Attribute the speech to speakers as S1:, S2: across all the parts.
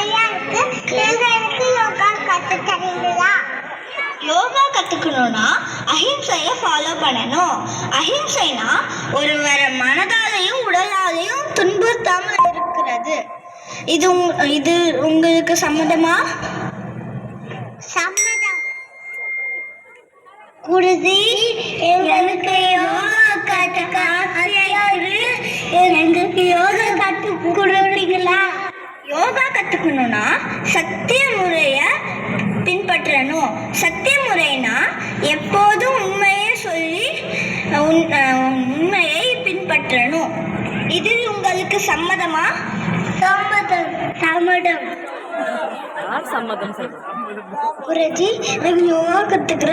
S1: ஆசையா இருக்கு. எனக்கு யோகா கத்துக்கிறீங்களா?
S2: யோகா கத்துக்கணும்னா அஹிம்சைய ஃபாலோ பண்ணணும். அஹிம்சைனா ஒருவர மனதாலையும் உடலாலையும் துன்புறுத்தாம இருக்கிறது. இது உங்களுக்கு சம்மதமா?
S1: சம்மதம். குருஜி, எனக்கு யோகா கத்துக்க ஆசையா இருக்கு. எனக்கு யோகா கத்து கொடுப்பீங்களா?
S2: யோகா கத்துக்கணும்னா சத்திய முறைய பின்பற்றணும். சத்திய முறைனா எப்போதும் உண்மையை சொல்லி உண்மையை பின்பற்றணும். இது உங்களுக்கு சம்மதமா?
S1: சம்மதம். சம்மதம்.
S3: சம்மதம்.
S1: குருஜி, எனக்கு யோகா கத்துக்கிற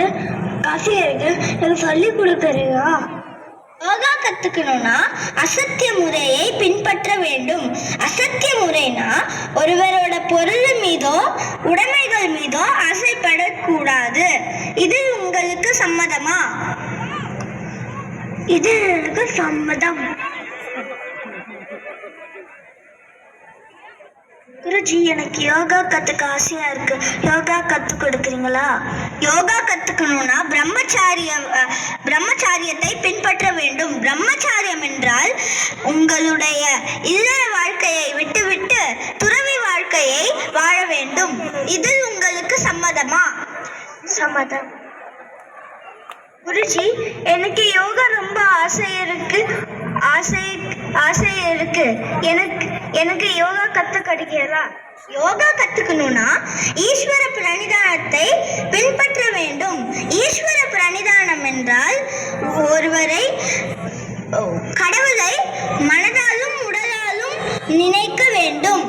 S1: ஆசையா இருக்கு. எனக்கு சொல்லி கொடுக்குறீங்களா?
S2: யோகா கத்துக்கணும்னா அசத்திய முறையை பின்பற்ற வேண்டும். அசத்திய முறைனா ஒருவரோட பொருள் மீதோ உடைமைகள் மீதோ ஆசைப்படக்கூடாது. இது உங்களுக்கு சம்மதமா?
S1: இது எனக்கு சம்மதம். குருஜி, எனக்கு யோகா கத்துக்க ஆசையா இருக்கு. யோகா கத்து கொடுக்குறீங்களா?
S2: யோகா கத்துக்கணும்னா பிரம்மச்சாரியத்தை பின்பற்ற வேண்டும். பிரம்மச்சாரியம் என்றால் உங்களுடைய இல்லற வாழ்க்கையை விட்டுவிட்டு துறவி வாழ்க்கையை வாழ வேண்டும். இது உங்களுக்கு சம்மதமா?
S1: சம்மதம். குருஜி, எனக்கு யோகா ரொம்ப ஆசை இருக்கு. எனக்கு யோகா கத்து கிடைக்கிறா?
S2: யோகா கத்துக்கணும்னா ஈஸ்வர பிரணிதானத்தை பின்பற்ற வேண்டும். ஈஸ்வர பிரணிதானம் என்றால் ஒருவரை கடவுளை மனதாலும் உடலாலும் நினைக்க வேண்டும்.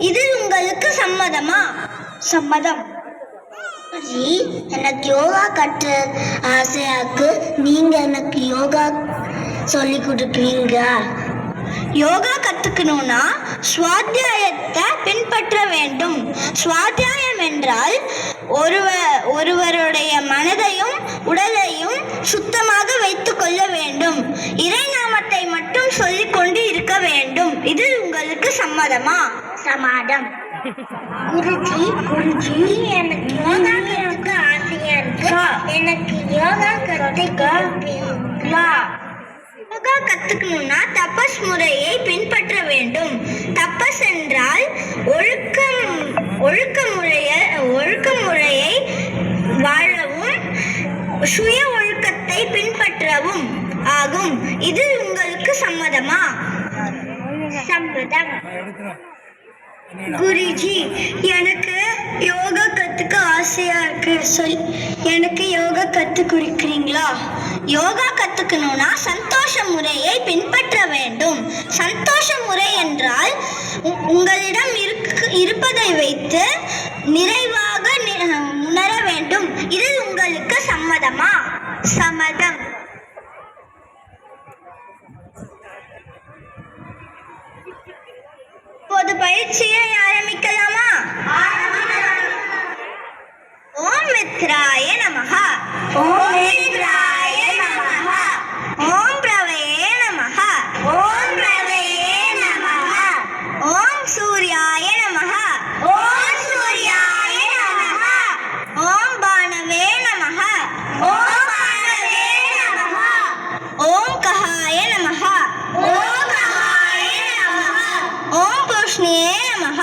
S2: இது உங்களுக்கு சம்மதமா?
S1: சம்மதம். குருஜி, எனக்கு யோகா கற்ற ஆசையாக்கு. நீங்க எனக்கு யோகா சொல்லி கொடுக்குறீங்க?
S2: யோகா கத்துக்கணும்னா சுவாத்தியாயத்தை பின்பற்ற வேண்டும். சுவாத்தியாயம் என்றால் ஒருவருடைய மனதையும் உடலையும் சுத்தமாக வைத்துக் கொள்ள வேண்டும். இறைநாமத்தை மட்டும் சொல்லிக் கொண்டு இருக்க வேண்டும். இது உங்களுக்கு சம்மதமா?
S1: சம்மதம். குருஜி, எனக்கு யோகா கத்துக்க ஆசையா இருக்கு. எனக்கு யோகா கத்துக்கிறீங்களா?
S2: யோகா கத்துக்கணும்னா தபஸ் முறையை பின்பற்ற வேண்டும். தபஸ் என்றால் ஒழுக்க முறையை வாழவும் சுய ஒழுக்கத்தை பின்பற்றவும் ஆகும். இது உங்களுக்கு சம்மதமா?
S1: சம்மதம்.
S2: குருஜி, எனக்கு யோகா கத்துக்க ஆசையா இருக்கு. எனக்கு யோகா கத்து கொடுக்குறீங்களா? யோகா கத்துக்கணும்னா சந்தோஷ முறையை பின்பற்ற வேண்டும். சந்தோஷ முறை என்றால் உங்களிடம் இருப்பதை வைத்து நிறைவாக உணர வேண்டும். இது உங்களுக்கு சம்மதமா?
S1: சம்மதம்.
S2: இப்போது பயிற்சியை ஆரம்பிக்கலாமா? ஓம் மித்ராய நமஹ.
S1: ஓம் மித்ராய நமஹ.
S2: ஓம் பிரவயே நமஹ.
S1: ஓம் பிரவயே நமஹ.
S2: ஓம் சூர்யாய நமஹ.
S1: ஓம் சூர்யாய நமஹ.
S2: ஓம் பானவே நமஹ.
S1: ஓம் பானவே நமஹ.
S2: ஓம் கஹாய நமஹ.
S1: ஓம் கஹாய நமஹ.
S2: ஓம் புஷ்ணியே நமஹ.